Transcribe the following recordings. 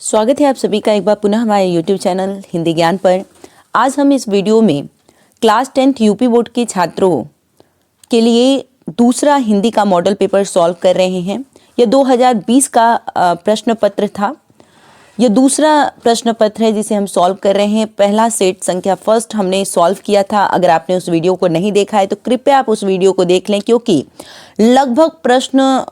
स्वागत है आप सभी का एक बार पुनः हमारे YouTube चैनल हिंदी ज्ञान पर। आज हम इस वीडियो में क्लास 10th यूपी बोर्ड के छात्रों के लिए दूसरा हिंदी का मॉडल पेपर सॉल्व कर रहे हैं। यह 2020 का प्रश्न पत्र था। यह दूसरा प्रश्न पत्र है जिसे हम सॉल्व कर रहे हैं। पहला सेट संख्या फर्स्ट हमने सॉल्व किया था। अगर आपने उस वीडियो को नहीं देखा है तो कृपया आप उस वीडियो को देख लें, क्योंकि लगभग प्रश्न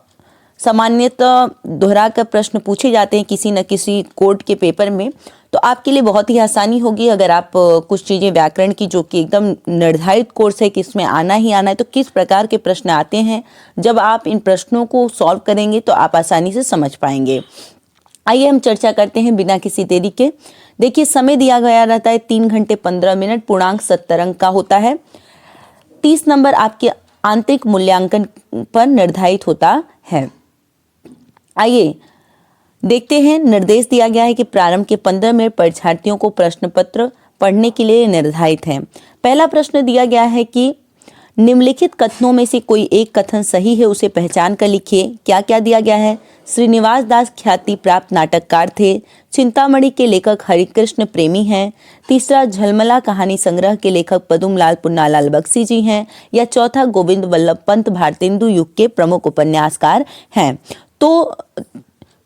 सामान्यतः दोहरा कर प्रश्न पूछे जाते हैं किसी न किसी कोड के पेपर में। तो आपके लिए बहुत ही आसानी होगी अगर आप कुछ चीज़ें व्याकरण की, जो कि एकदम निर्धारित कोर्स है कि इसमें आना ही आना है, तो किस प्रकार के प्रश्न आते हैं, जब आप इन प्रश्नों को सॉल्व करेंगे तो आप आसानी से समझ पाएंगे। आइए हम चर्चा करते हैं बिना किसी देरी के। देखिए, समय दिया गया रहता है 3 घंटे 15 मिनट, पूर्णांक 70 अंक का होता है। 30 नंबर आपके आंतरिक मूल्यांकन पर निर्धारित होता है। आइए देखते हैं। निर्देश दिया गया है कि प्रारंभ के 15 मिनट परीक्षार्थियों को प्रश्न पत्र पढ़ने के लिए निर्धारित है। पहला प्रश्न दिया गया है कि निम्नलिखित कथनों में से कोई एक कथन सही है, उसे पहचान कर लिखिए। क्या क्या दिया गया है? श्रीनिवास दास ख्याति प्राप्त नाटककार थे। चिंतामणि के लेखक हरिकृष्ण प्रेमी हैं। तीसरा, झलमला कहानी संग्रह के लेखक पदुमलाल पुन्नालाल बख्शी जी हैं। या चौथा, गोविंद वल्लभ पंत भारतेंदु युग के प्रमुख उपन्यासकार हैं। तो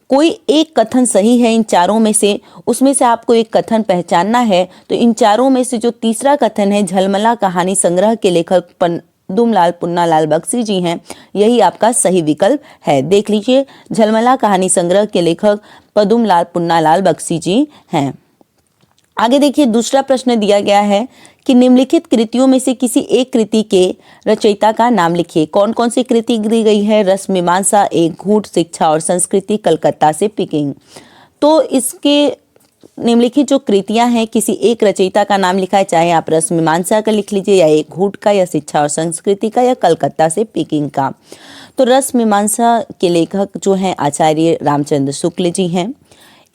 कोई एक कथन सही है इन चारों में से, उसमें से आपको एक कथन पहचानना है। तो इन चारों में से जो तीसरा कथन है, झलमला कहानी संग्रह के लेखक पदुमलाल पुन्नालाल बख्शी जी हैं, यही आपका सही विकल्प है। देख लीजिए, झलमला कहानी संग्रह के लेखक पदुमलाल पुन्नालाल बख्शी जी हैं। आगे देखिए, दूसरा प्रश्न दिया गया है कि निम्नलिखित कृतियों में से किसी एक कृति के रचयिता का नाम लिखिए। कौन कौन सी कृति दी गई है? रस मीमांसा, एक घूंट, शिक्षा और संस्कृति, कलकत्ता से पिकिंग। तो इसके निम्नलिखित जो कृतियां हैं, किसी एक रचयिता का नाम लिखा है, चाहे आप रस मीमांसा का लिख लीजिए, या एक घूंट का, या शिक्षा और संस्कृति का, या कलकत्ता से पिकिंग का। तो रस मीमांसा के लेखक जो हैं आचार्य रामचंद्र शुक्ल जी हैं।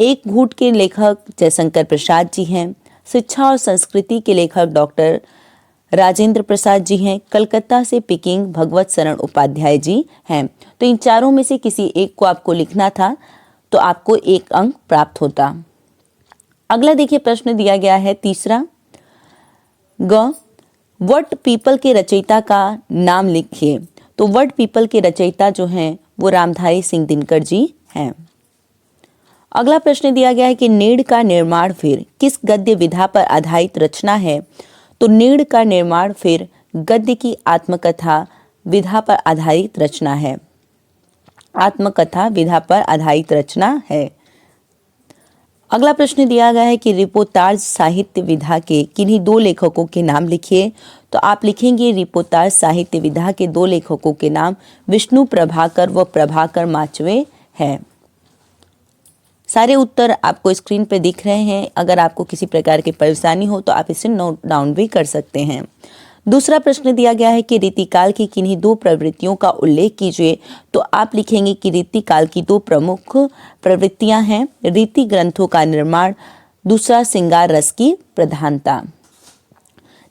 एक घूंट के लेखक जयशंकर प्रसाद जी हैं। शिक्षा और संस्कृति के लेखक डॉक्टर राजेंद्र प्रसाद जी हैं। कलकत्ता से पिकिंग भगवत शरण उपाध्याय जी हैं। तो इन चारों में से किसी एक को आपको लिखना था, तो आपको 1 अंक प्राप्त होता। अगला देखिए, प्रश्न दिया गया है तीसरा, वट पीपल के रचयिता का नाम लिखिए। तो वट पीपल के रचयिता जो हैं वो रामधारी सिंह दिनकर जी हैं। अगला प्रश्न दिया गया है कि नीड़ का निर्माण फिर किस गद्य विधा पर आधारित रचना है? तो नीड़ का निर्माण फिर गद्य की आत्मकथा विधा पर आधारित रचना है। आत्मकथा विधा पर आधारित रचना है। अगला प्रश्न दिया गया है कि रिपोर्ताज साहित्य विधा के किन्हीं 2 लेखकों के नाम लिखिए। तो आप लिखेंगे रिपोर्ताज साहित्य विधा के 2 लेखकों के नाम विष्णु प्रभाकर व प्रभाकर माचवे हैं। सारे उत्तर आपको स्क्रीन पर दिख रहे हैं। अगर आपको किसी प्रकार की परेशानी हो तो आप इसे नोट डाउन भी कर सकते हैं। दूसरा प्रश्न दिया गया है कि रीतिकाल की किन्हीं 2 प्रवृत्तियों का उल्लेख कीजिए। तो आप लिखेंगे कि रीतिकाल की 2 प्रमुख प्रवृत्तियां हैं, रीति ग्रंथों का निर्माण, दूसरा श्रृंगार रस की प्रधानता।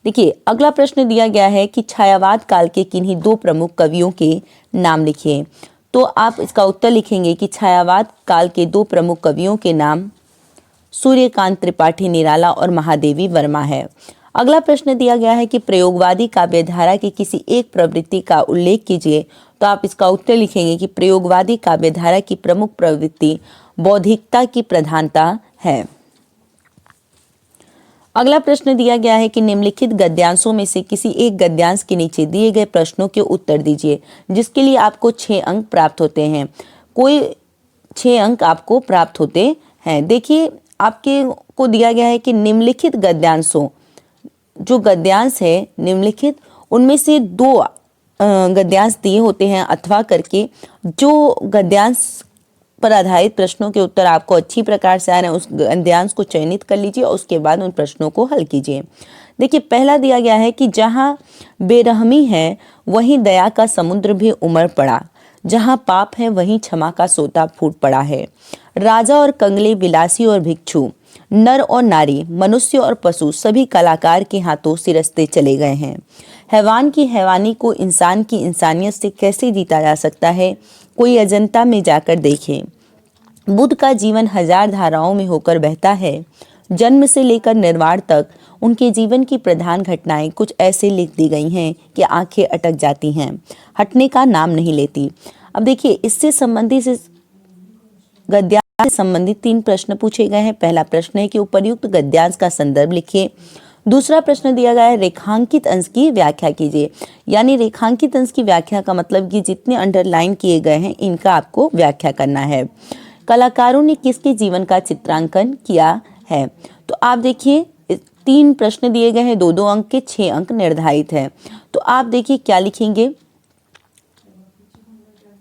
देखिए, अगला प्रश्न दिया गया है कि छायावाद काल के किन्हीं 2 प्रमुख कवियों के नाम लिखिए। तो आप इसका उत्तर लिखेंगे कि छायावाद काल के 2 प्रमुख कवियों के नाम सूर्यकांत त्रिपाठी निराला और महादेवी वर्मा है। अगला प्रश्न दिया गया है कि प्रयोगवादी काव्यधारा की किसी एक प्रवृत्ति का उल्लेख कीजिए। तो आप इसका उत्तर लिखेंगे कि प्रयोगवादी काव्यधारा की प्रमुख प्रवृत्ति बौद्धिकता की प्रधानता है। अगला प्रश्न दिया गया है कि निम्नलिखित गद्यांशों में से किसी एक गद्यांश के नीचे दिए गए प्रश्नों के उत्तर दीजिए, जिसके लिए आपको 6 अंक प्राप्त होते हैं। कोई 6 अंक आपको प्राप्त होते हैं। देखिए, आपके को दिया गया है कि निम्नलिखित गद्यांशों, जो गद्यांश है निम्नलिखित, उनमें से 2 गद्यांश दिए होते हैं अथवा करके। जो गद्यांश पर आधारित प्रश्नों के उत्तर आपको अच्छी प्रकार से आ रहे हैं, उस गद्यांश को चयनित कर लीजिए और उसके बाद उन प्रश्नों को हल कीजिए। देखिए, पहला दिया गया है कि जहाँ बेरहमी है वहीं दया का समुद्र भी उमड़ पड़ा, जहाँ पाप है वहीं क्षमा का सोता फूट पड़ा है। राजा और कंगले, विलासी और भिक्षु, नर और नारी, मनुष्य और पशु सभी कलाकार के हाथों सिरसते चले गए हैं। हैवान की हैवानी को इंसान की इंसानियत से कैसे जीता जा सकता है? कोई अजंता में जाकर देखें। बुद्ध का जीवन हजार धाराओं में होकर बहता है। जन्म से लेकर निर्वाण तक उनके जीवन की प्रधान घटनाएं कुछ ऐसे लिख दी गई हैं कि आंखें अटक जाती हैं, हटने का नाम नहीं लेती। अब देखिए, इससे संबंधित गद्यांश से संबंधित 3 प्रश्न पूछे गए हैं। पहला प्रश्न है कि उपर्युक्त गद्यांश का संदर्भ लिखिए। दूसरा प्रश्न दिया गया है रेखांकित अंश की व्याख्या कीजिए। यानी रेखांकित अंश की व्याख्या का मतलब कि जितने अंडरलाइन किए गए हैं इनका आपको व्याख्या करना है। कलाकारों ने किसके जीवन का चित्रांकन किया है? तो आप देखिए 3 प्रश्न दिए गए हैं, 2-2 अंक के, 6 अंक निर्धारित है। तो आप देखिए क्या लिखेंगे।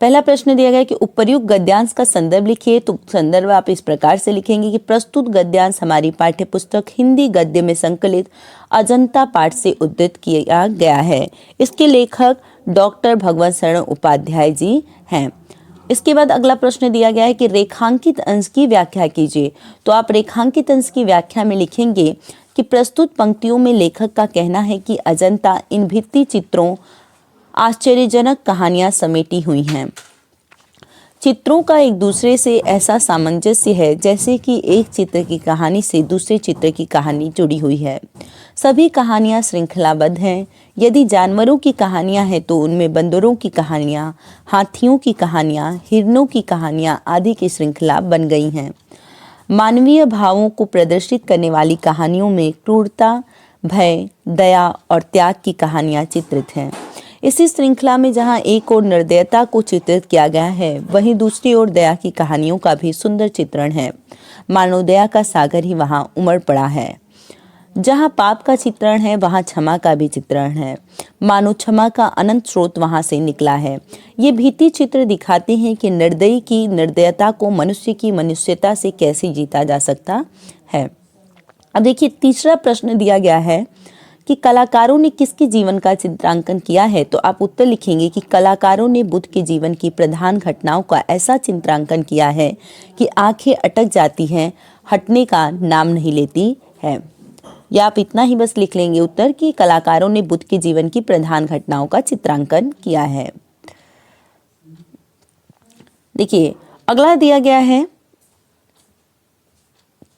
पहला प्रश्न दिया गया है कि उपर्युक्त गद्यांश का संदर्भ लिखिए। तो संदर्भ आप इस प्रकार से लिखेंगे कि प्रस्तुत गद्यांश हमारी पाठ्यपुस्तक हिंदी गद्य में संकलित अजंता पाठ से उद्धृत किया गया है। इसके लेखक डॉक्टर भगवत शरण उपाध्याय जी हैं। इसके बाद अगला प्रश्न दिया गया है कि रेखांकित अंश की व्याख्या कीजिए। तो आप रेखांकित अंश की व्याख्या में लिखेंगे कि प्रस्तुत पंक्तियों में लेखक का कहना है कि अजंता इन भित्ति चित्रों आश्चर्यजनक कहानियां समेटी हुई हैं। चित्रों का एक दूसरे से ऐसा सामंजस्य है जैसे कि एक चित्र की कहानी से दूसरे चित्र की कहानी जुड़ी हुई है। सभी कहानियां श्रृंखलाबद्ध हैं। यदि जानवरों की कहानियां हैं तो उनमें बंदरों की कहानियां, हाथियों की कहानियां, हिरणों की कहानियां आदि की श्रृंखला बन गई हैं। मानवीय भावों को प्रदर्शित करने वाली कहानियों में क्रूरता, भय, दया और त्याग की कहानियां चित्रित हैं। इसी श्रृंखला में जहां एक ओर निर्दयता को चित्रित किया गया है, वहीं दूसरी ओर दया की कहानियों का भी सुंदर चित्रण है। मानव दया का सागर ही वहां उमड़ पड़ा है। जहां पाप का चित्रण है वहां क्षमा का भी चित्रण है। मानो क्षमा का अनंत स्रोत वहां से निकला है। ये भित्ति चित्र दिखाते हैं कि निर्दयी की निर्दयता को मनुष्य की मनुष्यता से कैसे जीता जा सकता है। अब देखिए, तीसरा प्रश्न दिया गया है कि कलाकारों ने किसके जीवन का चित्रांकन किया है? तो आप उत्तर लिखेंगे कि कलाकारों ने बुद्ध के जीवन की प्रधान घटनाओं का ऐसा चित्रांकन किया है कि आंखें अटक जाती हैं, हटने का नाम नहीं लेती है। या आप इतना ही बस लिख लेंगे उत्तर कि कलाकारों ने बुद्ध के जीवन की प्रधान घटनाओं का चित्रांकन किया है। देखिए, अगला दिया गया है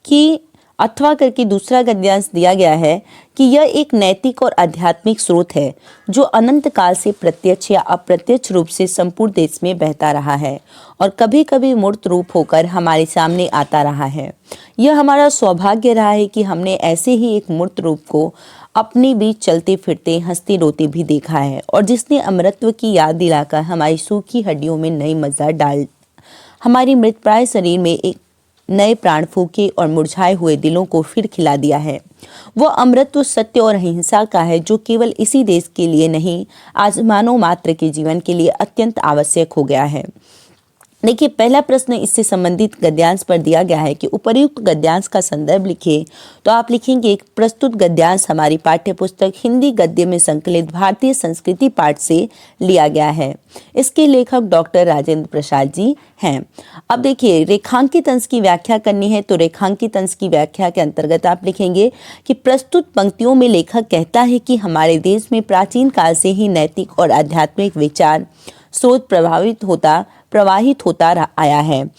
कि अथवा करके दूसरा गद्यांश दिया गया है कि यह एक नैतिक और आध्यात्मिक स्रोत है जो अनंत काल से प्रत्यक्ष या अप्रत्यक्ष रूप से संपूर्ण देश में बहता रहा है और कभी कभी मूर्त रूप होकर हमारे सामने आता रहा है। यह हमारा सौभाग्य रहा है कि हमने ऐसे ही एक मूर्त रूप को अपने बीच चलते फिरते हंसते रोते भी देखा है और जिसने अमरत्व की याद दिलाकर हमारी सूखी हड्डियों में नई मज्जा डाल हमारी मृतप्राय शरीर में एक नए प्राण फूके और मुरझाए हुए दिलों को फिर खिला दिया है। वह अमृतत्व सत्य और अहिंसा का है जो केवल इसी देश के लिए नहीं, आज मानव मात्र के जीवन के लिए अत्यंत आवश्यक हो गया है। देखिए, पहला प्रश्न इससे संबंधित गद्यांश पर दिया गया है कि उपर्युक्त गद्यांश का संदर्भ लिखिए। तो आप लिखेंगे प्रस्तुत गद्यांश हमारी पाठ्यपुस्तक हिंदी गद्य में संकलित भारतीय संस्कृति पाठ से लिया गया है। इसके लेखक डॉक्टर राजेंद्र प्रसाद जी हैं। अब देखिए, रेखांकित अंश की व्याख्या करनी है। तो रेखांकित अंश की व्याख्या के अंतर्गत आप लिखेंगे कि प्रस्तुत पंक्तियों में लेखक कहता है कि हमारे देश में प्राचीन काल से ही नैतिक और आध्यात्मिक विचार स्रोत प्रवाहित होता आया है।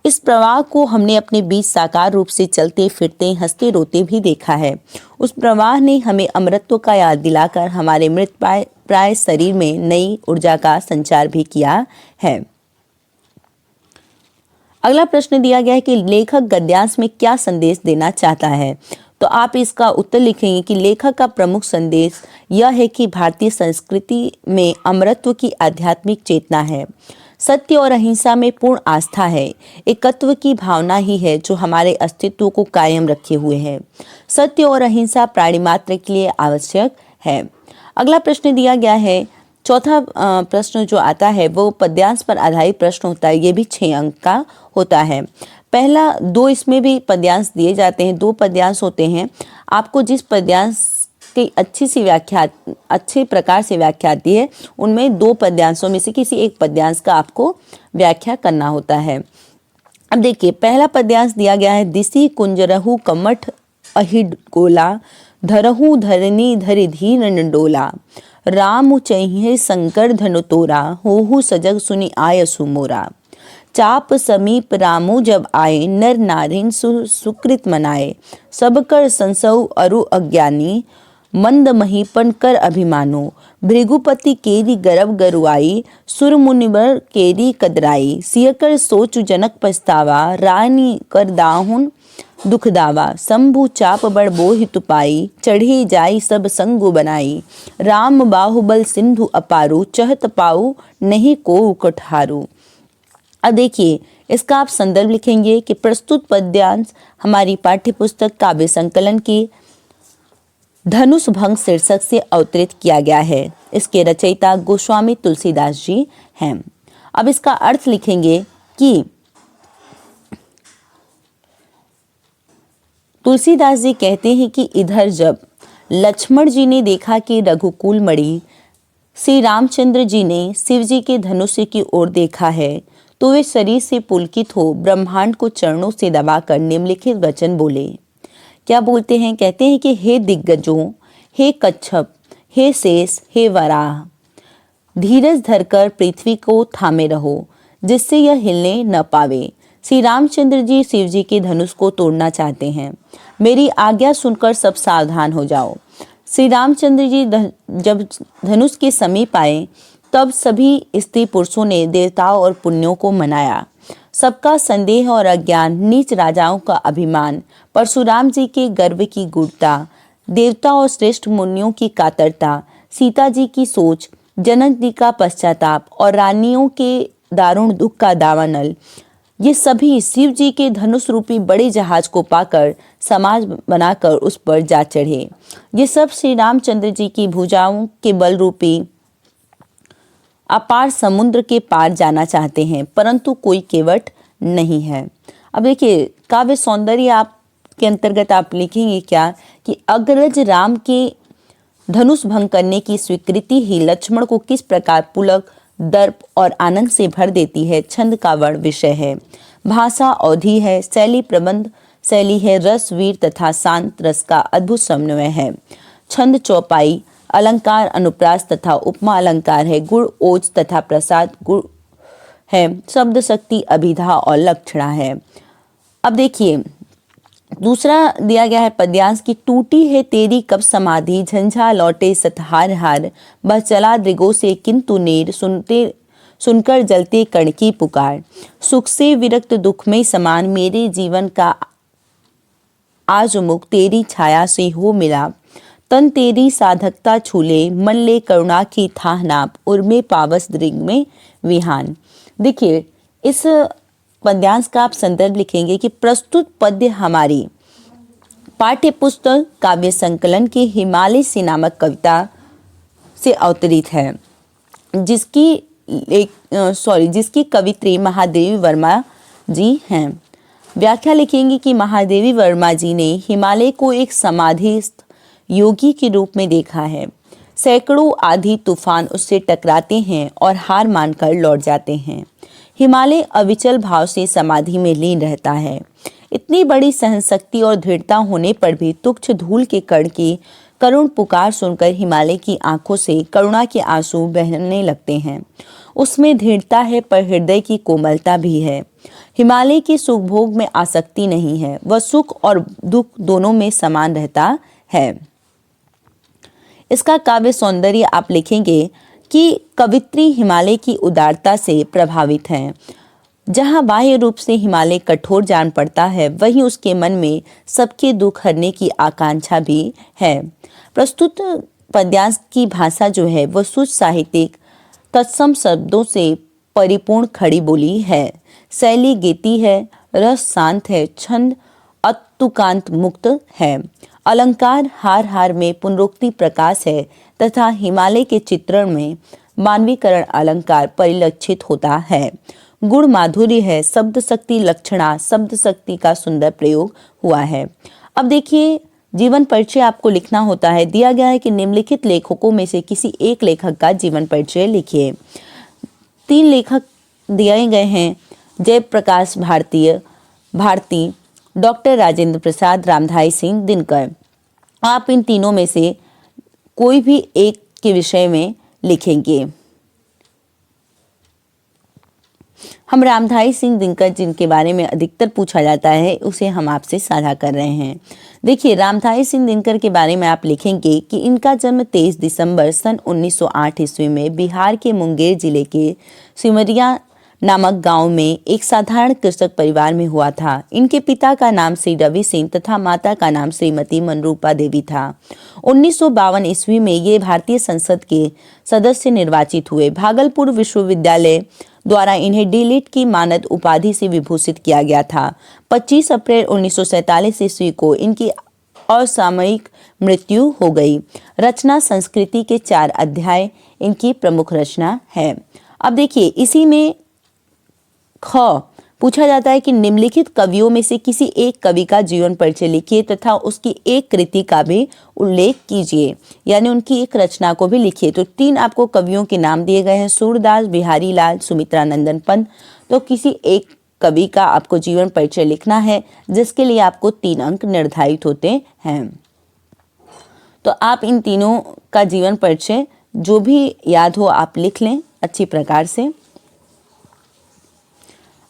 इस प्रवाह को हमने अपने बीच साकार रूप से चलते फिरते हंसते रोते भी देखा है। उस प्रवाह ने हमें अमरत्व का याद दिलाकर हमारे मृत प्राय शरीर में नई ऊर्जा का संचार भी किया है। अगला प्रश्न दिया गया है कि लेखक गद्यांश में क्या संदेश देना चाहता है। तो आप इसका उत्तर लिखेंगे कि लेखक का प्रमुख संदेश यह है कि भारतीय संस्कृति में अमरत्व की आध्यात्मिक चेतना है, सत्य और अहिंसा में पूर्ण आस्था है, एकत्व की भावना ही है जो हमारे अस्तित्व को कायम रखे हुए है। सत्य और अहिंसा प्राणी मात्र के लिए आवश्यक है। अगला प्रश्न दिया गया है, चौथा प्रश्न जो आता है वो पद्यांश पर आधारित प्रश्न होता है। ये भी 6 अंक का होता है। पहला 2 इसमें भी पद्यांश दिए जाते हैं, 2 पद्यांश होते हैं। आपको जिस पद्यांश की अच्छे प्रकार से व्याख्या आती है उनमें 2 पद्यांशों में से किसी एक पद्यांश का आपको व्याख्या करना होता है। अब देखिए, पहला पद्यांश दिया गया है, दिसी कुंजरहु कमठ अहिड गोला, धरहु धरनी धरि धीर डोला, राम चाहिए शंकर धनु तोरा, होहु सजग सुनि आय सुमोरा। चाप समीप रामो जब आए, नर नारिन सुकृत मनाए। सब कर संसव अरु अज्ञानी, मंद महीपन कर अभिमानो। भृगुपति केरी गर्भ गरुआई, सुर मुनिवर केरी कदराई। सिय कर सोचु जनक पछतावा, रानी कर दाहुन दुख दावा। शंभु चाप बड़ बोहित पाई, चढ़ी जाई सब संगु बनाई। राम बाहुबल सिंधु अपारू, चहत पाऊ नहीं को कठारू। अब देखिए, इसका आप संदर्भ लिखेंगे कि प्रस्तुत पद्यांश हमारी पाठ्य पुस्तक काव्य संकलन की धनुष भंग शीर्षक से अवतरित किया गया है। इसके रचयिता गोस्वामी तुलसीदास जी हैं। अब इसका अर्थ लिखेंगे कि तुलसीदास जी कहते हैं कि इधर जब लक्ष्मण जी ने देखा कि रघुकुल मणि श्री रामचंद्र जी ने शिव जी के धनुष की ओर देखा है, तो वे शरीर से पुलकित हो ब्रह्मांड को चरणों से दबाकर निम्नलिखित वचन बोले। क्या बोलते हैं? कहते हैं कि हे दिग्गजों, हे कच्छप, हे शेष, हे वराह, धीरज धरकर पृथ्वी को थामे रहो, जिससे यह हिलने न पावे। श्री रामचंद्र जी शिव जी के धनुष को तोड़ना चाहते हैं। मेरी आज्ञा सुनकर सब सावधान हो जाओ। श्री रामचंद्र जी जब धनुष के समीप आए, तब सभी स्त्री पुरुषों ने देवताओं और पुण्यों को मनाया। सबका संदेह और अज्ञान, नीच राजाओं का अभिमान, परशुराम जी के गर्व की गूढ़ता, देवता और श्रेष्ठ मुनियों की कातरता, सीता जी की सोच, जनक जी का पश्चाताप और रानियों के दारुण दुख का दावानल, ये सभी शिव जी के धनुष रूपी बड़े जहाज को पाकर समाज बनाकर उस पर जा चढ़े। ये सब श्री रामचंद्र जी की भुजाओं के बल रूपी अपार समुद्र के पार जाना चाहते हैं, परंतु कोई केवट नहीं है। अब देखिए, काव्य सौंदर्य आप के अंतर्गत आप लिखेंगे क्या कि अग्रज राम के धनुष भंग करने की स्वीकृति ही लक्ष्मण को किस प्रकार पुलक, दर्प और आनंद से भर देती है। छंद का वर्ण विषय है, भाषा अवधि है, शैली प्रबंध शैली है, रस वीर तथा शांत रस का अद्भुत समन्वय है। छंद चौपाई, अलंकार अनुप्रास तथा उपमा अलंकार है, गुण ओज तथा प्रसाद गुण है, शब्द शक्ति अभिधा और लक्षणा है। अब देखिए, दूसरा दिया गया है पद्यांश की टूटी है तेरी कब समाधि, झंझा लौटे सतहार हार, बह चला दृगों से किंतु नीर, सुनकर जलते कण की पुकार। सुख से विरक्त दुख में समान, मेरे जीवन का आज मुख तेरी छाया से हो मिला। तन तेरी साधकता छूले, मन ले करुणा की थाह नाप, उर्मे पावस दृग में विहान। देखिए, इस पद्यांश का आप संदर्भ लिखेंगे कि प्रस्तुत पद्य हमारी पाठ्य पुस्तक काव्य संकलन की हिमालय से नामक कविता से अवतरित है, जिसकी कवित्री महादेवी वर्मा जी हैं। व्याख्या लिखेंगे कि महादेवी वर्मा जी ने हिमालय को एक समाधिस्थ योगी के रूप में देखा है। सैकड़ों आधी तूफान उससे टकराते हैं और हार मानकर लौट जाते हैं। हिमालय अविचल भाव से समाधि में लीन रहता है। इतनी बड़ी सहनशक्ति और दृढ़ता होने पर भी तुच्छ धूल के कण की करुण पुकार सुनकर हिमालय की आंखों से करुणा के आंसू बहने लगते हैं। उसमें दृढ़ता है पर हृदय की कोमलता भी है। हिमालय की सुख भोग में आसक्ति नहीं है, वह सुख और दुख दोनों में समान रहता है। इसका काव्य सौंदर्य आप लिखेंगे कि कवित्री हिमालय की उदारता से प्रभावित हैं। जहाँ बाह्य रूप से हिमालय कठोर जान पड़ता है, वहीं उसके मन में सबके दुख हरने की आकांक्षा भी है। प्रस्तुत पद्यांश की भाषा जो है वह शुद्ध साहित्यिक तत्सम शब्दों से परिपूर्ण खड़ी बोली है। शैली गीति है, रस शांत है, छंद अतुकांत मुक्त है, अलंकार हार हार में पुनरोक्ति प्रकाश है तथा हिमालय के चित्रण में मानवीकरण अलंकार परिलक्षित होता है। गुण माधुर्य है, शब्द शक्ति लक्षणा, शब्द शक्ति का सुंदर प्रयोग हुआ है। अब देखिए, जीवन परिचय आपको लिखना होता है। दिया गया है कि निम्नलिखित लेखकों में से किसी एक लेखक का जीवन परिचय लिखिए। 3 लेखक दिए गए हैं, जयप्रकाश भारती, डॉक्टर राजेंद्र प्रसाद, रामधारी सिंह दिनकर। आप इन तीनों में से कोई भी एक के विषय में लिखेंगे। हम रामधारी सिंह दिनकर जिनके बारे में अधिकतर पूछा जाता है उसे हम आपसे साझा कर रहे हैं। देखिए, रामधारी सिंह दिनकर के बारे में आप लिखेंगे कि इनका जन्म 23 दिसंबर सन 1908 ईस्वी में बिहार के मुंगेर जिले के सिमरिया नामक गांव में एक साधारण कृषक परिवार में हुआ था। इनके पिता का नाम श्री रवि सिंह तथा माता का नाम श्रीमती मनरूपा देवी था। 1952 ईस्वी में ये भारतीय संसद के सदस्य निर्वाचित हुए। भागलपुर विश्वविद्यालय द्वारा इन्हें डीलिट की मानद उपाधि से विभूषित किया गया था। 25 अप्रैल 1947 ईस्वी को इनकी असामयिक मृत्यु हो गई। रचना संस्कृति के 4 अध्याय इनकी प्रमुख रचना है। अब देखिए, इसी में ख पूछा जाता है कि निम्नलिखित कवियों में से किसी एक कवि का जीवन परिचय लिखिए तथा उसकी एक कृति का भी उल्लेख कीजिए, यानी उनकी एक रचना को भी लिखिए। तो 3 आपको कवियों के नाम दिए गए हैं, सूरदास, बिहारी लाल, सुमित्रा नंदन पंत। तो किसी एक कवि का आपको जीवन परिचय लिखना है, जिसके लिए आपको 3 अंक निर्धारित होते हैं। तो आप इन तीनों का जीवन परिचय जो भी याद हो आप लिख लें अच्छी प्रकार से।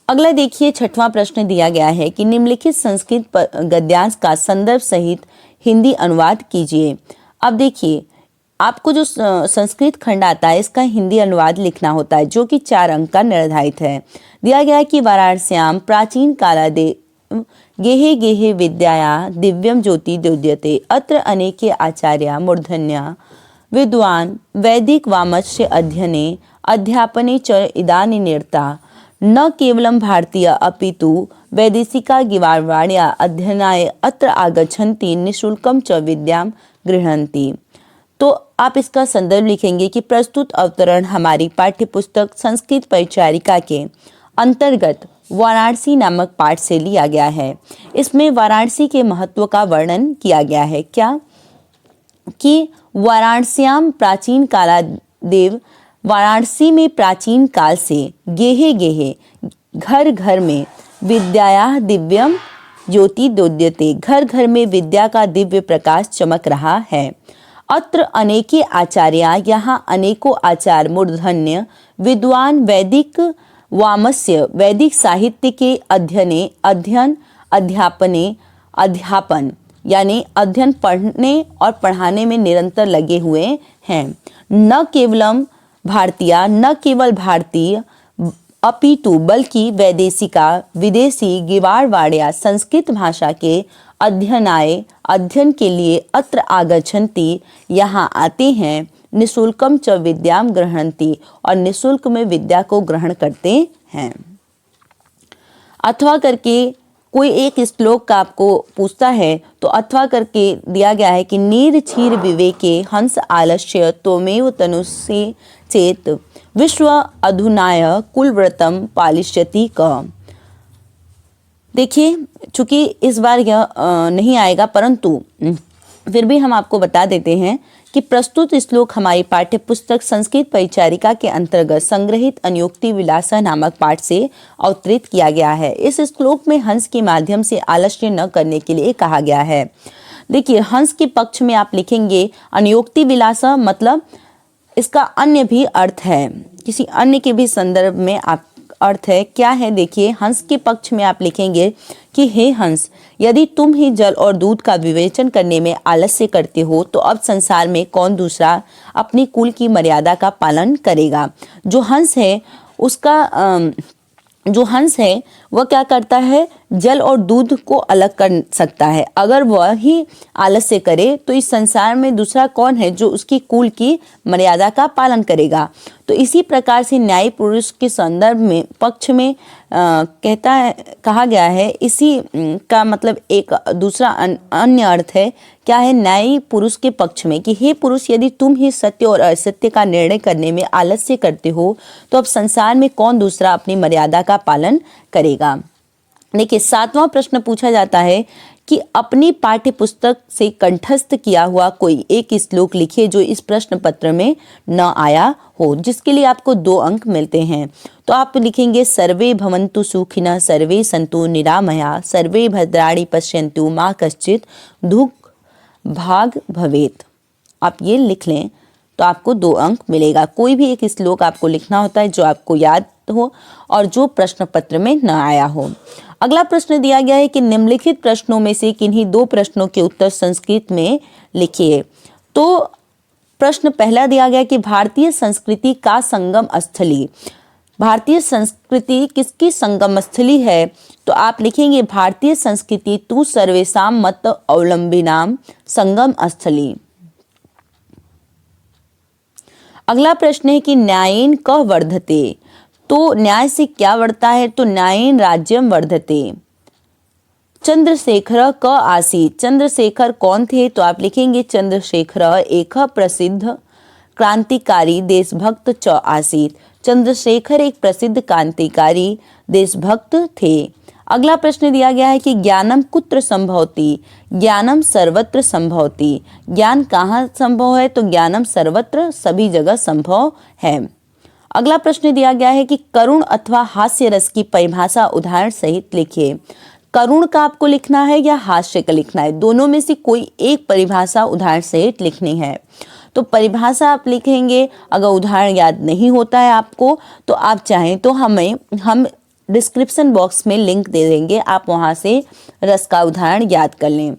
अगला देखिए, 6वां प्रश्न दिया गया है कि निम्नलिखित संस्कृत गद्यांश का संदर्भ सहित हिंदी अनुवाद कीजिए। अब देखिए, आपको जो संस्कृत खंड आता है इसका हिंदी अनुवाद लिखना होता है, जो कि 4 अंक का निर्धारित है। दिया गया है कि वाराणस्याम प्राचीन कालादे गेहे गेहे विद्याया दिव्यम ज्योति द्योद्यते अत्र अनेके आचार्या मूर्धन्या विद्वान वैदिक वामस्य अध्ययने अध्यापने च इदानी निरता न केवलं भारतीय अपितु वैदेशिका गिवारवाण्या अध्ययनाय अत्र आगच्छन्ति निःशुल्कं च विद्याम गृह्णन्ति। तो आप इसका संदर्भ लिखेंगे कि प्रस्तुत अवतरण हमारी पाठ्यपुस्तक संस्कृत परिचारिका के अंतर्गत वाराणसी नामक पाठ से लिया गया है। इसमें वाराणसी के महत्व का वर्णन किया गया है। क्या कि वाराणस्याम प्राचीन कालादेव, वाराणसी में प्राचीन काल से गेहे गेहे घर घर में विद्याया दिव्यम ज्योति दोद्यते, घर घर में विद्या का दिव्य प्रकाश चमक रहा है। अत्र अनेके आचार्या, यहाँ अनेकों आचार्य मूर्धन्य विद्वान वैदिक वामस्य, वैदिक साहित्य के अध्ययने अध्ययन अध्यापने अध्यापन, यानी अध्ययन पढ़ने और पढ़ाने में निरंतर लगे हुए हैं। न केवलम भारतीय, न केवल भारतीय अपितु बल्कि वैदेशिका विदेशी गिवारवाड़िया संस्कृत भाषा के अध्ययनाय अध्ययन के लिए अत्र आगच्छन्ति, यहाँ आते हैं, निःशुल्कम च विद्याम गृह्णन्ति और निःशुल्क में विद्या को ग्रहण करते हैं। अथवा करके कोई एक श्लोक का आपको पूछता है तो अथवा करके दिया गया है कि नीर क्षीर विवेके हंस आलस्य त्वमेव तनुषे चेत विश्व अधुनाय कुलव्रतम पालिष्यति क। देखिए, चूंकि इस बार यह नहीं आएगा, परंतु फिर भी हम आपको बता देते हैं कि प्रस्तुत श्लोक हमारी पाठ्यपुस्तक संस्कृत परिचारिका के अंतर्गत संग्रहित अनुयोक्ति विलासा नामक पाठ से अवतरित किया गया है। इस श्लोक में हंस के माध्यम से आलस्य न करने के लिए कहा गया है। देखिए, हंस के पक्ष में आप लिखेंगे अनुयोक्ति विलासा, मतलब इसका अन्य भी अर्थ है, किसी अन्य के भी संदर्भ में आप अर्थ है। क्या है? देखिए, हंस के पक्ष में आप लिखेंगे कि हे हंस, यदि तुम ही जल और दूध का विवेचन करने में आलस्य करते हो तो अब संसार में कौन दूसरा अपनी कुल की मर्यादा का पालन करेगा। जो हंस है वह क्या करता है, जल और दूध को अलग कर सकता है। अगर वह ही आलस्य करे तो इस संसार में दूसरा कौन है जो उसकी कुल की मर्यादा का पालन करेगा। तो इसी प्रकार से न्यायी पुरुष के संदर्भ में पक्ष में कहा गया है। इसी का मतलब एक दूसरा अन्य अर्थ है। क्या है? न्यायी पुरुष के पक्ष में कि हे पुरुष, यदि तुम ही सत्य और असत्य का निर्णय करने में आलस्य करते हो तो अब संसार में कौन दूसरा अपनी मर्यादा का पालन करेगा। देखिए, 7वां प्रश्न पूछा जाता है कि अपनी पाठ्य पुस्तक से कंठस्थ किया हुआ कोई एक श्लोक लिखिए जो इस प्रश्न पत्र में न आया हो, जिसके लिए आपको 2 अंक मिलते हैं। तो आप लिखेंगे सर्वे भवन्तु सुखिनः सर्वे सन्तु निरामया सर्वे भद्राणि पश्यन्तु मा कश्चित् दुःख भाग भवेत्। आप ये लिख लें तो आपको 2 अंक मिलेगा। कोई भी एक श्लोक आपको लिखना होता है जो आपको याद प्राप्त हो और जो प्रश्न पत्र में न आया हो। अगला प्रश्न दिया गया है कि निम्नलिखित प्रश्नों में से किन्हीं दो प्रश्नों के उत्तर संस्कृत में लिखिए। तो प्रश्न पहला दिया गया कि भारतीय संस्कृति का संगम स्थली, भारतीय संस्कृति किसकी संगम स्थली है? तो आप लिखेंगे भारतीय संस्कृति तु सर्वेषां मत अवलंबिनां संगम स्थली। अगला प्रश्न है कि न्यायेन कः वर्धते, तो न्याय से क्या बढ़ता है? तो न्यायेन राज्यम वर्धते। चंद्रशेखर क आसीत्, चंद्रशेखर कौन थे? तो आप लिखेंगे चंद्रशेखर एक प्रसिद्ध क्रांतिकारी देशभक्त च आसीत्, चंद्रशेखर एक प्रसिद्ध क्रांतिकारी देशभक्त थे। अगला प्रश्न दिया गया है कि ज्ञानम कुत्र संभवति, ज्ञानम सर्वत्र संभवति, ज्ञान कहाँ संभव है? तो ज्ञानम सर्वत्र, सभी जगह संभव है। अगला प्रश्न दिया गया है कि करुण अथवा हास्य रस की परिभाषा उदाहरण सहित लिखिए। करुण का आपको लिखना है या हास्य का लिखना है? दोनों में से कोई एक परिभाषा उदाहरण सहित लिखनी है। तो परिभाषा आप लिखेंगे, अगर उदाहरण याद नहीं होता है आपको तो आप चाहें तो हम डिस्क्रिप्शन बॉक्स में लिंक दे देंगे, आप वहां से रस का उदाहरण याद कर लें।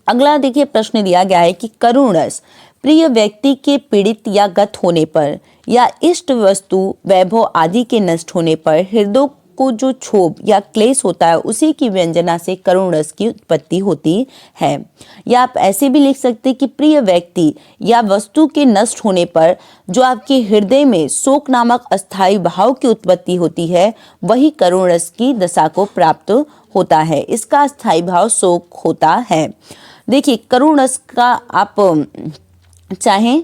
अगला देखिए प्रश्न दिया गया है कि करुण रस प्रिय व्यक्ति के पीड़ित या गत होने पर या इष्ट वस्तु वैभव आदि के नष्ट होने पर हृदय को जो क्षोभ या क्लेश होता है उसी की व्यंजना से करुण रस की उत्पत्ति होती है। या आप ऐसे भी लिख सकते हैं कि प्रिय व्यक्ति या वस्तु के नष्ट होने पर जो आपके हृदय में शोक नामक अस्थायी भाव की उत्पत्ति होती है वही करुण रस की दशा को प्राप्त होता है। इसका अस्थायी भाव शोक होता है। देखिए करुण रस का आप चाहें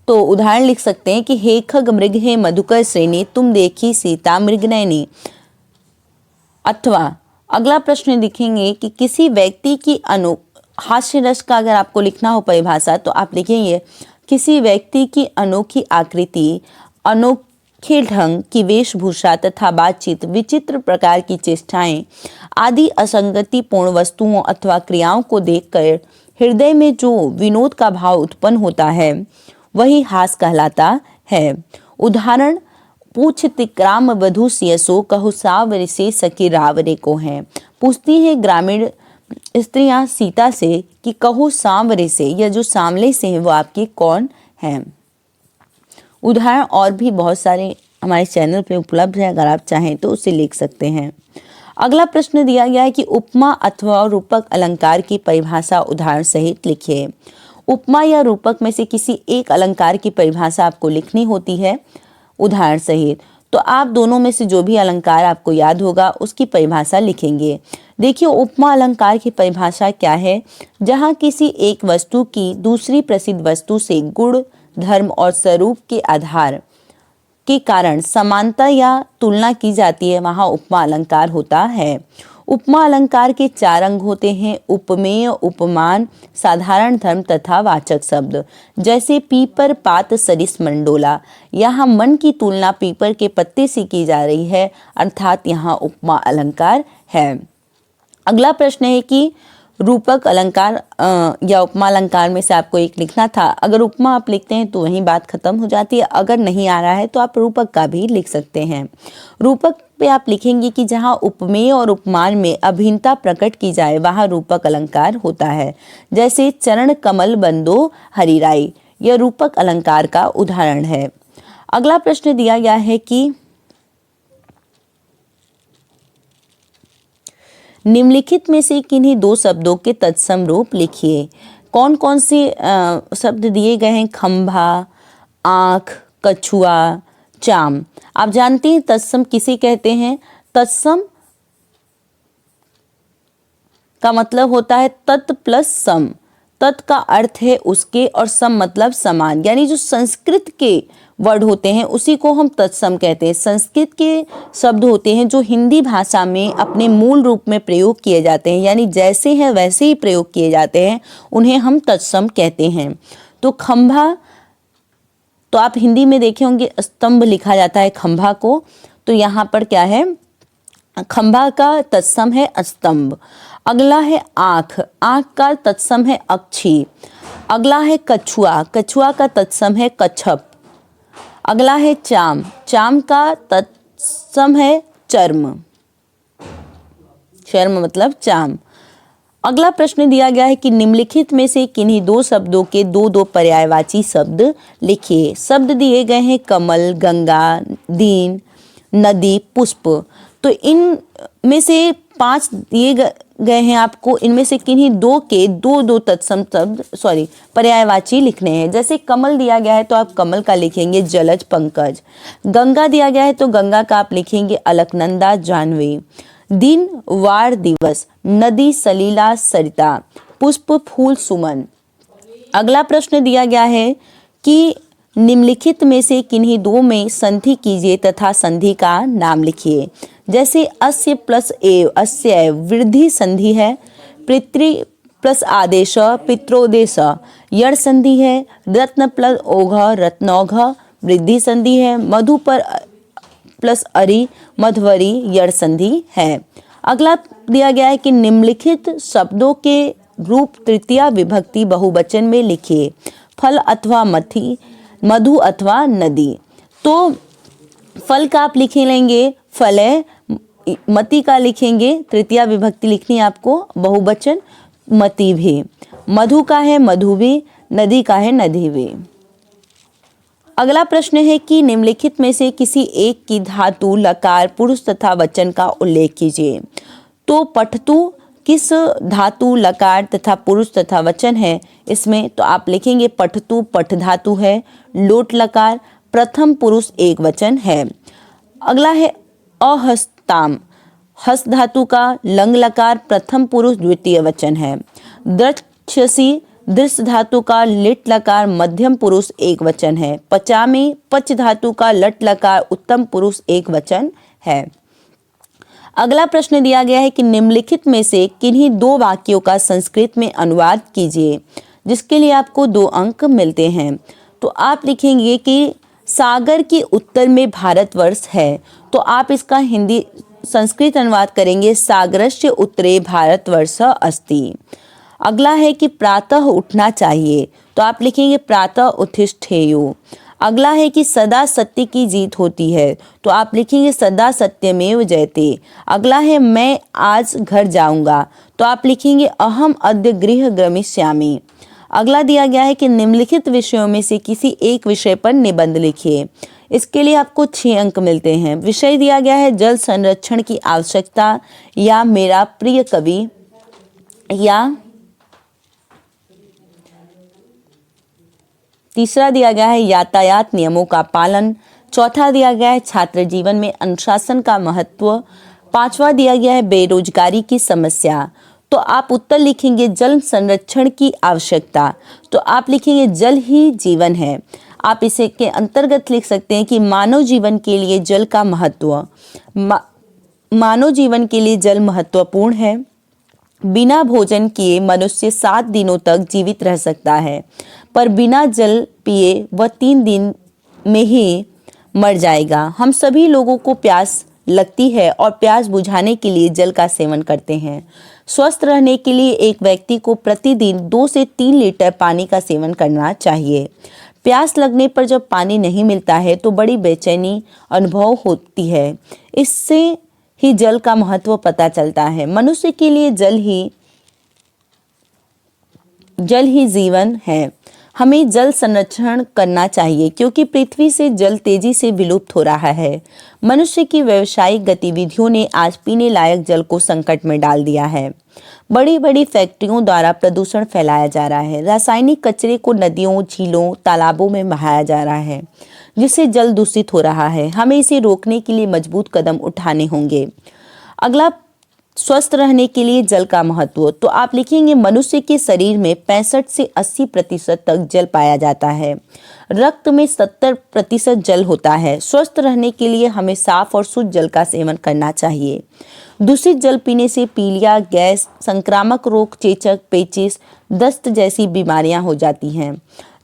तो उदाहरण लिख सकते हैं कि हे खग मृग हे मधुकर श्रेणी तुम देखी सीता मृगनयनी। अथवा अगला प्रश्न लिखेंगे कि किसी व्यक्ति की हास्य रस का अगर आपको लिखना हो परिभाषा तो आप लिखेंगे किसी व्यक्ति की अनोखी आकृति, अनोखे ढंग की वेशभूषा तथा बातचीत, विचित्र प्रकार की चेष्टाएं आदि असंगतिपूर्ण वस्तुओं अथवा क्रियाओं को देखकर हृदय में जो विनोद का भाव उत्पन्न होता है वही हास कहलाता है। उदाहरण पूछ तिक्राम वधु सियसो कहु सावरे से सखी रावरे को है। पूछती है ग्रामीण स्त्रियां सीता से कि कहो सांवरे से, या जो सांवले से हैं वो आपके कौन हैं। उदाहरण और भी बहुत सारे हमारे चैनल पे उपलब्ध है, अगर आप चाहें तो उसे लिख सकते हैं। अगला प्रश्न दिया गया है कि उपमा अथवा रूपक अलंकार की परिभाषा उदाहरण सहित लिखिए। उपमा या रूपक में से किसी एक अलंकार की परिभाषा आपको लिखनी होती है उदाहरण सहित। तो आप दोनों में से जो भी अलंकार आपको याद होगा उसकी परिभाषा लिखेंगे। देखिए उपमा अलंकार की परिभाषा क्या है? जहाँ किसी एक वस्तु की दूसरी प्रसिद्ध वस्तु से गुण, धर्म और स्वरूप के आधार के कारण समानता या तुलना की जाती है, वहाँ उपमा अलंकार होता है। उपमा अलंकार के 4 अंग होते हैं: उपमेय, उपमान, साधारण धर्म तथा वाचक शब्द। जैसे पीपर पात सरिस मंडोला, यहाँ मन की तुलना पीपर के पत्ते से की जा रही है, अर्थात यहाँ उपमा अलंकार है। अगला प्रश्न है कि रूपक अलंकार या उपमा अलंकार में से आपको एक लिखना था। अगर उपमा आप लिखते हैं तो वहीं बात खत्म हो जाती है, अगर नहीं आ रहा है तो आप रूपक का भी लिख सकते हैं। रूपक पे आप लिखेंगे कि जहाँ उपमेय और उपमान में अभिन्नता प्रकट की जाए वहाँ रूपक अलंकार होता है। जैसे चरण कमल बंदो हरिराई, यह रूपक अलंकार का उदाहरण है। अगला प्रश्न दिया गया है कि निम्नलिखित में से किन्हीं 2 शब्दों के तत्सम रूप लिखिए। कौन कौन से शब्द दिए गए हैं? खंभा, आँख, कछुआ, चाम। आप जानते हैं तत्सम किसे कहते हैं? तत्सम का मतलब होता है तत् प्लस सम। तत् का अर्थ है उसके और सम मतलब समान, यानी जो संस्कृत के वर्ड होते हैं उसी को हम तत्सम कहते हैं। संस्कृत के शब्द होते हैं जो हिंदी भाषा में अपने मूल रूप में प्रयोग किए जाते हैं, यानी जैसे हैं वैसे ही प्रयोग किए जाते हैं, उन्हें हम तत्सम कहते हैं। तो खंभा, तो आप हिंदी में देखे होंगे स्तंभ लिखा जाता है खंभा को, तो यहाँ पर क्या है? खंभा का तत्सम है स्तंभ। अगला है आँख, आँख का तत्सम है अक्षी। अगला है कछुआ, कछुआ का तत्सम है कच्छप। अगला है चाम, चाम का सम है चर्म, चर्म मतलब चाम। अगला प्रश्न दिया गया है कि निम्नलिखित में से किन्हीं दो शब्दों के दो दो पर्यायवाची शब्द लिखिए। शब्द दिए गए हैं कमल, गंगा, दीन, नदी, पुष्प। तो इन में से 5 दिए गए हैं आपको, इनमें से किन्हीं दो के दो दो तत्सम शब्द पर्यायवाची लिखने हैं। जैसे कमल दिया गया है तो आप कमल का लिखेंगे जलज पंकज। गंगा दिया गया है तो गंगा का आप लिखेंगे अलकनंदा जाह्नवी। दिन वार दिवस, नदी सलीला सरिता, पुष्प फूल सुमन। अगला प्रश्न दिया गया है कि निम्नलिखित में से किन्हीं दो में संधि कीजिए तथा संधि का नाम लिखिए। जैसे अस्य प्लस एव, अस्य एव वृद्धि संधि है। पितृ प्लस आदेश, पित्रोदेश यड़ संधि है। रत्न प्लस ओघ, रत्नौघ वृद्धि संधि है। मधु पर प्लस अरि, मधवरी यड़ संधि है। अगला दिया गया है कि निम्नलिखित शब्दों के रूप तृतीया विभक्ति बहुवचन में लिखिए। फल अथवा मथी, मधु अथवा नदी। तो फल का आप लिख लेंगे फल है, मति का लिखेंगे तृतीया विभक्ति लिखनी है आपको बहुवचन मति भी। मधु का है मधु भी, नदी का है नदी भी। अगला प्रश्न है कि निम्नलिखित में से किसी एक की धातु लकार पुरुष तथा वचन का उल्लेख कीजिए। तो पठतु किस धातु लकार तथा पुरुष तथा वचन है इसमें, तो आप लिखेंगे पठतु पठ धातु है, लोट लकार प्रथम पुरुष एक वचन है। अगला है अहस्ताम, हस्त धातु का लंग लकार प्रथम पुरुष द्वितीय वचन है। द्रक्षसी दृश्य धातु का लिट लकार मध्यम पुरुष एक वचन है। पचामी पच धातु का लट लकार उत्तम पुरुष एक वचन है। अगला प्रश्न दिया गया है कि निम्नलिखित में से किन्हीं दो वाक्यों का संस्कृत में अनुवाद कीजिए, जिसके लिए आपको 2 अंक मिलते हैं। तो आप लिखेंगे कि सागर के उत्तर में भारतवर्ष है, तो आप इसका हिंदी संस्कृत अनुवाद करेंगे सागरस्य उत्तरे भारतवर्ष अस्ति। अगला है कि प्रातः उठना चाहिए, तो आप लिखेंगे प्रातः उत्तिष्ठेयु। अगला है कि सदा सत्य की जीत होती है, तो आप लिखेंगे सदा सत्यमेव जयते। अगला है मैं आज घर जाऊंगा, तो आप लिखेंगे अहम अद्य गृह गमिष्यामि। अगला दिया गया है कि निम्नलिखित विषयों में से किसी एक विषय पर निबंध लिखिए। इसके लिए आपको 6 अंक मिलते हैं। विषय दिया गया है जल संरक्षण की आवश्यकता, या मेरा प्रिय कवि, या तीसरा दिया गया है यातायात नियमों का पालन। चौथा दिया गया है छात्र जीवन में अनुशासन का महत्व। 5वां दिया गया है बेरोजगारी की समस्या। तो आप उत्तर लिखेंगे जल संरक्षण की आवश्यकता, तो आप लिखेंगे जल ही जीवन है। आप इसे के अंतर्गत लिख सकते हैं कि मानव जीवन के लिए जल का महत्व। मानव जीवन के लिए जल महत्वपूर्ण है। बिना भोजन किए मनुष्य 7 दिनों तक जीवित रह सकता है, पर बिना जल पिए वह 3 दिन में ही मर जाएगा। हम सभी लोगों को प्यास लगती है और प्यास बुझाने के लिए जल का सेवन करते हैं। स्वस्थ रहने के लिए एक व्यक्ति को प्रतिदिन 2 से 3 लीटर पानी का सेवन करना चाहिए। प्यास लगने पर जब पानी नहीं मिलता है तो बड़ी बेचैनी अनुभव होती है। इससे ही जल का महत्व पता चलता है। मनुष्य के लिए जल ही जीवन है। हमें जल संरक्षण करना चाहिए क्योंकि पृथ्वी से जल तेजी से विलुप्त हो रहा है। मनुष्य की व्यावसायिक गतिविधियों ने आज पीने लायक जल को संकट में डाल दिया है। बड़ी बड़ी फैक्ट्रियों द्वारा प्रदूषण फैलाया जा रहा है। रासायनिक कचरे को नदियों, झीलों, तालाबों में बहाया जा रहा है, जिससे जल दूषित हो रहा है। हमें इसे रोकने के लिए मजबूत कदम उठाने होंगे। अगला, स्वस्थ रहने के लिए जल का महत्व। तो आप लिखेंगे मनुष्य के शरीर में 65 से 80% तक जल पाया जाता है। रक्त में 70% जल होता है। स्वस्थ रहने के लिए हमें साफ और शुद्ध जल का सेवन करना चाहिए। दूषित जल पीने से पीलिया, गैस, संक्रामक रोग, चेचक, पेचिश, दस्त जैसी बीमारियां हो जाती हैं।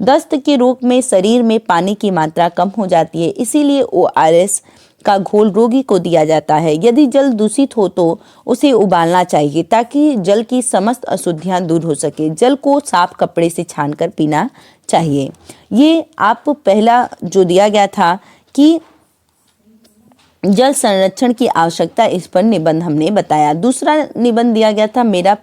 दस्त के रोग में शरीर में पानी की मात्रा कम हो जाती है, इसीलिए ORS का घोल रोगी को दिया जाता है। यदि जल दूषित हो तो उसे उबालना चाहिए ताकि जल की समस्त अशुद्धियां दूर हो सके। जल को साफ कपड़े से छानकर पीना चाहिए। ये आप पहला जो दिया गया था कि जल संरक्षण की आवश्यकता, इस पर निबंध हमने बताया। दूसरा निबंध दिया गया था मेरे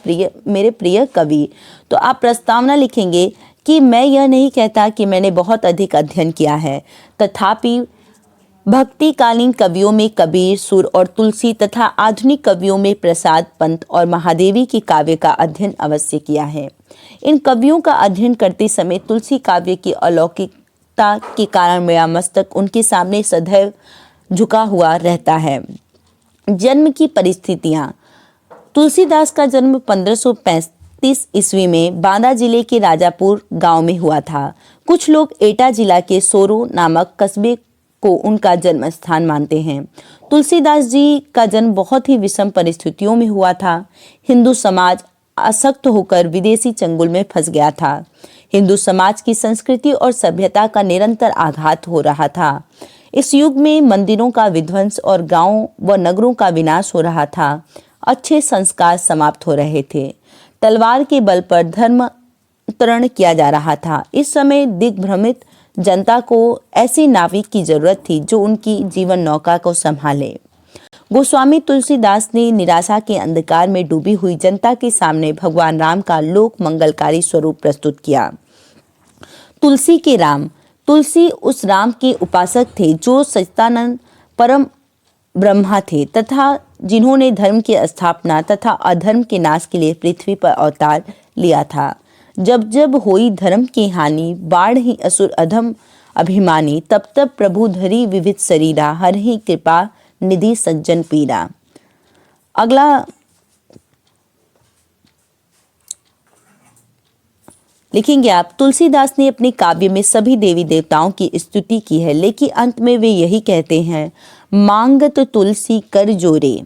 प्रिय कवि। तो आप प्रस्तावना लिखेंगे कि मैं यह नहीं कहता कि मैंने बहुत अधिक अध्ययन किया है, तथापि भक्तिकालीन कवियों में कबीर, सुर और तुलसी तथा आधुनिक कवियों में प्रसाद, पंत और महादेवी की काव्य का अध्ययन अवश्य किया है। इन कवियों का अध्ययन करते समय तुलसी काव्य की अलौकिकता के कारण मेरा मस्तक उनके सामने सदैव झुका हुआ रहता है। जन्म की परिस्थितियाँ। तुलसीदास का जन्म 1535 ईस्वी में बांदा जिले के राजापुर गांव में हुआ था। कुछ लोग एटा जिला के सोरो नामक कस्बे को उनका जन्म स्थान मानते हैं। तुलसीदास जी का जन्म बहुत ही विषम परिस्थितियों में हुआ था। हिंदू समाज आसक्त होकर विदेशी चंगुल में फंस गया था। हिंदू समाज की संस्कृति और सभ्यता का निरंतर आघात हो रहा था। इस युग में मंदिरों का विध्वंस और गांवों व नगरों का विनाश हो रहा था। अच्छे संस्कार समाप्त हो रहे थे। तलवार के बल पर धर्मांतरण किया जा रहा था। इस समय दिग्भ्रमित जनता को ऐसी नाविक की जरूरत थी जो उनकी जीवन नौका को संभाले। गोस्वामी तुलसीदास ने निराशा के अंधकार में डूबी हुई जनता के सामने भगवान राम का लोक मंगलकारी स्वरूप प्रस्तुत किया। तुलसी के राम। तुलसी उस राम के उपासक थे जो सच्चिदानंद परम ब्रह्मा थे तथा जिन्होंने धर्म की स्थापना तथा अधर्म के नाश के लिए पृथ्वी पर अवतार लिया था। जब जब होई धर्म की हानि, बाढ़ ही असुर अधम अभिमानी, तब तब प्रभु धरी विविध शरीरा, हर ही कृपा निधि सज्जन पीरा। अगला लिखेंगे आप, तुलसीदास ने अपने काव्य में सभी देवी देवताओं की स्तुति की है, लेकिन अंत में वे यही कहते हैं, मांगत तुलसी कर जोरे,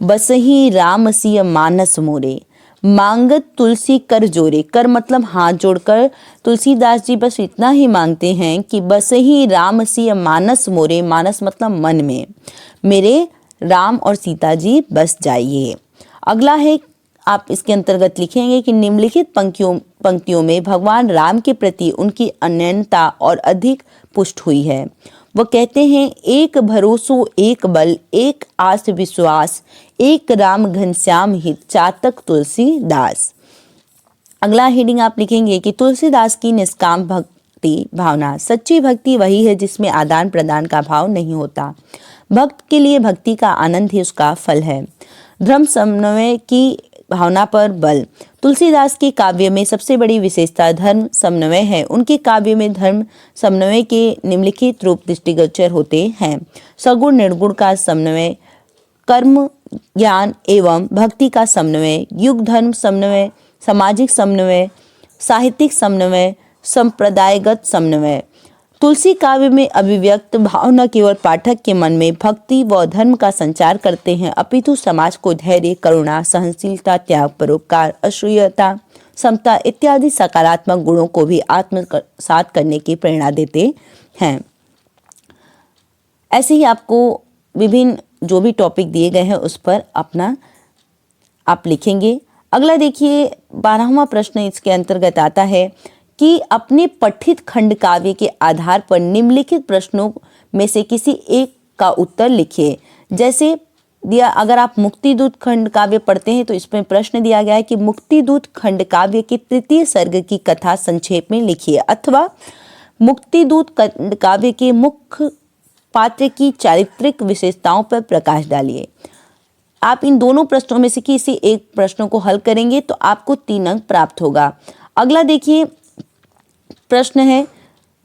बसही राम सिय मानस मोरे। मांगत तुलसी कर जोरे, कर मतलब हाथ जोड़कर तुलसीदास जी बस इतना ही मांगते हैं कि बसही राम सिय मानस मोरे, मानस मतलब मन में, मेरे राम और सीता जी बस जाइए। अगला है, आप इसके अंतर्गत लिखेंगे कि निम्नलिखित पंक्तियों में भगवान राम के प्रति उनकी अनन्यता और अधिक पुष्ट हुई है। वो कहते हैं, एक भरोसो एक बल, एक आस विश्वास, एक राम घनश्याम हित, चातक तुलसीदास। अगला हेडिंग आप लिखेंगे कि तुलसीदास की निष्काम भक्ति भावना। सच्ची भक्ति वही है जिसमें आदान प्रदान का भाव नहीं होता। भक्त के लिए भक्ति का आनंद ही उसका फल है। धर्म समन्वय की भावना पर बल। तुलसीदास के काव्य में सबसे बड़ी विशेषता धर्म समन्वय है। उनके काव्य में धर्म समन्वय के निम्नलिखित रूप दृष्टिगोचर होते हैं। सगुण निर्गुण का समन्वय, कर्म ज्ञान एवं भक्ति का समन्वय, युग धर्म समन्वय, सामाजिक समन्वय, साहित्यिक समन्वय, संप्रदायगत समन्वय। तुलसी काव्य में अभिव्यक्त भाव न केवल पाठक के मन में भक्ति व धर्म का संचार करते हैं, अपितु समाज को धैर्य, करुणा, सहनशीलता, त्याग, परोपकार, असूयता, समता इत्यादि सकारात्मक गुणों को भी आत्मसात करने की प्रेरणा देते हैं। ऐसे ही आपको विभिन्न जो भी टॉपिक दिए गए हैं उस पर अपना आप लिखेंगे। अगला देखिए, 12वां प्रश्न इसके अंतर्गत आता है कि अपने पठित खंड काव्य के आधार पर निम्नलिखित प्रश्नों में से किसी एक का उत्तर लिखिए। जैसे दिया, अगर आप मुक्तिदूत खंड काव्य पढ़ते हैं तो इसमें प्रश्न दिया गया है कि मुक्तिदूत खंड काव्य के तृतीय सर्ग की कथा संक्षेप में लिखिए, अथवा मुक्तिदूत खंड काव्य के मुख्य पात्र की चारित्रिक विशेषताओं पर प्रकाश डालिए। आप इन दोनों प्रश्नों में से किसी एक प्रश्न को हल करेंगे तो आपको 3 अंक प्राप्त होगा। अगला देखिए, प्रश्न है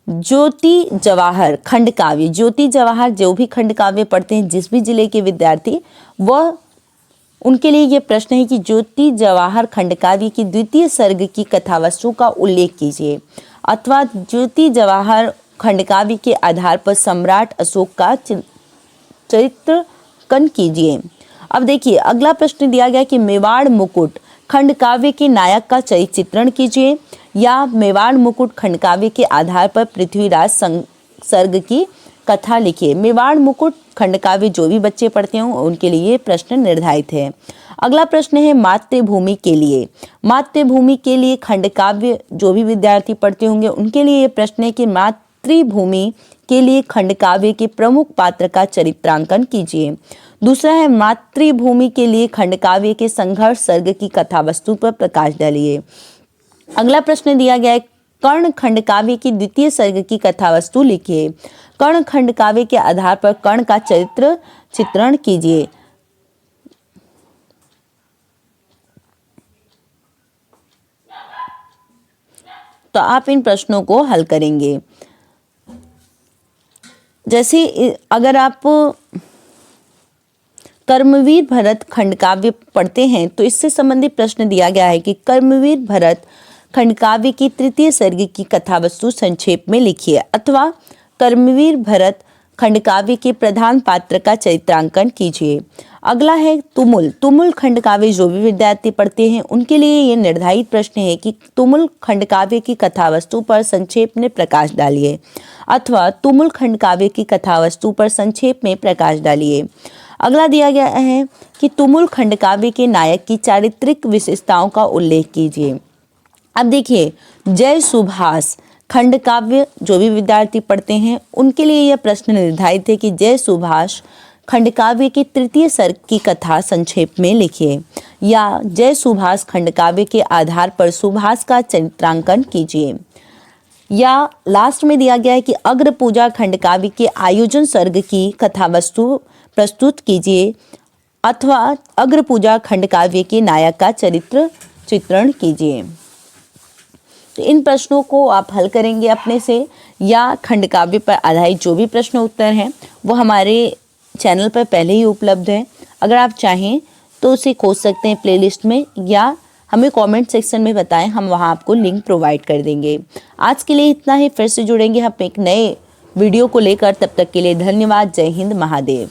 ज्योति जवाहर खंड काव्य। ज्योति जवाहर जो भी खंड काव्य पढ़ते हैं, जिस भी जिले के विद्यार्थी, वह उनके लिए ये प्रश्न है कि ज्योति जवाहर खंड काव्य की द्वितीय सर्ग की कथावस्तु का उल्लेख कीजिए, अथवा ज्योति जवाहर खंड काव्य के आधार पर सम्राट अशोक का चरित्रकन कीजिए। अब देखिए, अगला प्रश्न दिया गया कि मेवाड़ मुकुट खंड काव्य के नायक का चरित्र चित्रण कीजिए, या मेवाड़ मुकुट खंड काव्य के आधार पर पृथ्वीराज सर्ग की कथा लिखिए। मेवाड़ मुकुट खंड काव्य जो भी बच्चे पढ़ते हों उनके लिए प्रश्न निर्धारित है। अगला प्रश्न है मातृभूमि के लिए। मातृभूमि के लिए खंड काव्य जो भी विद्यार्थी पढ़ते होंगे उनके लिए ये प्रश्न है कि मातृभूमि के लिए खंडकाव्य के प्रमुख पात्र का चरित्रांकन कीजिए। दूसरा है मातृभूमि के लिए खंडकाव्य के संघर्ष सर्ग की कथा वस्तु पर प्रकाश डालिए। अगला प्रश्न दिया गया है कर्ण खंडकाव्य की द्वितीय सर्ग की कथा वस्तु लिखिए। कर्ण खंडकाव्य के आधार पर कर्ण का चरित्र चित्रण कीजिए। तो आप इन प्रश्नों को हल करेंगे। जैसे अगर आप कर्मवीर भरत खंडकाव्य पढ़ते हैं तो इससे संबंधित प्रश्न दिया गया है कि कर्मवीर भरत खंडकाव्य की तृतीय सर्ग की कथा वस्तु संक्षेप में लिखिए, अथवा कर्मवीर भरत खंडकाव्य के प्रधान पात्र का चरित्रांकन कीजिए। अगला है तुमुल। तुमुल खंडकाव्य जो भी विद्यार्थी पढ़ते हैं उनके लिए ये निर्धारित प्रश्न है कि तुमुल खंडकाव्य की कथा वस्तु पर संक्षेप में प्रकाश डालिए, अथवा तुमुल खंडकाव्य की कथा वस्तु पर संक्षेप में प्रकाश डालिए। अगला दिया गया है कि तुमुल खंडकाव्य के नायक की चारित्रिक विशेषताओं का उल्लेख कीजिए। अब देखिए, जय सुभाष खंडकाव्य जो भी विद्यार्थी पढ़ते हैं उनके लिए यह प्रश्न निर्धारित है कि जय सुभाष खंडकाव्य की तृतीय सर्ग की कथा संक्षेप में लिखिए, या जय सुभाष खंडकाव्य के आधार पर सुभाष का चरित्रांकन कीजिए। या लास्ट में दिया गया है कि अग्र पूजा खंडकाव्य के आयोजन सर्ग की कथा वस्तु प्रस्तुत कीजिए, अथवा अग्र पूजा खंडकाव्य के नायक का चरित्र चित्रण कीजिए। तो इन प्रश्नों को आप हल करेंगे अपने से, या खंडकाव्य पर आधारित जो भी प्रश्न उत्तर हैं वो हमारे चैनल पर पहले ही उपलब्ध है। अगर आप चाहें तो उसे खोज सकते हैं प्लेलिस्ट में, या हमें कमेंट सेक्शन में बताएं, हम वहां आपको लिंक प्रोवाइड कर देंगे। आज के लिए इतना ही, फिर से जुड़ेंगे हम एक नए वीडियो को लेकर। तब तक के लिए धन्यवाद। जय हिंद, महादेव।